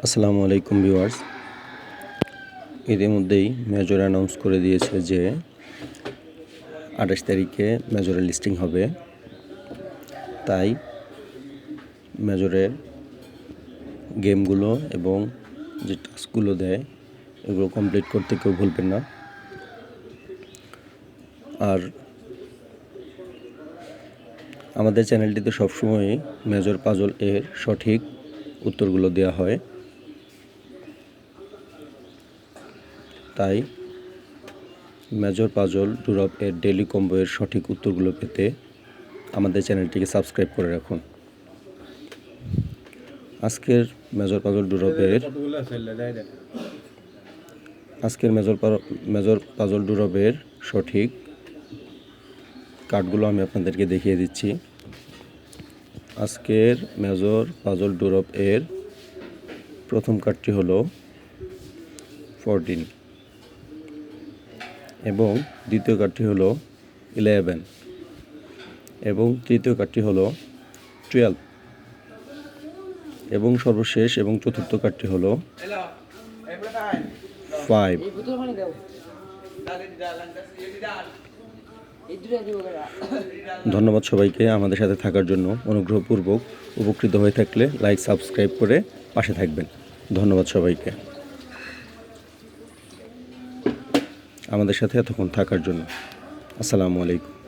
আসসালামু আলাইকুম ভিউয়ার্স। ইতিমধ্যেই মেজর অ্যানাউন্স করে দিয়েছে যে 28 তারিখে মেজরের লিস্টিং হবে। তাই মেজরের গেমগুলো এবং যে টাস্কগুলো দেয় এগুলো কমপ্লিট করতে কেউ ভুলবেন না। আর আমাদের চ্যানেলটিতে সবসময়ই মেজর পাজল এর সঠিক উত্তরগুলো দেওয়া হয়। তাই মেজর পাজল ডুরব এর ডেইলি কম্বো এর সঠিক উত্তরগুলো পেতে আমাদের চ্যানেলটিকে সাবস্ক্রাইব করে রাখুন। আজকের মেজর পাজল ডুরবের সঠিক কার্ডগুলো আমি আপনাদেরকে দেখিয়ে দিচ্ছি। আজকের মেজর পাজল ডুরব এর প্রথম কার্ডটি হলো 14 এবং দ্বিতীয় কার্ডটি হলো 11 এবং তৃতীয় কার্ডটি হলো 12 এবং সর্বশেষ এবং চতুর্থ কার্ডটি হলো 5। ধন্যবাদ সবাইকে আমাদের সাথে থাকার জন্য। অনুগ্রহপূর্বক উপকৃত হয়ে থাকলে লাইক সাবস্ক্রাইব করে পাশে থাকবেন। ধন্যবাদ সবাইকে আমাদের সাথে এতক্ষণ থাকার জন্য। আসসালামু আলাইকুম।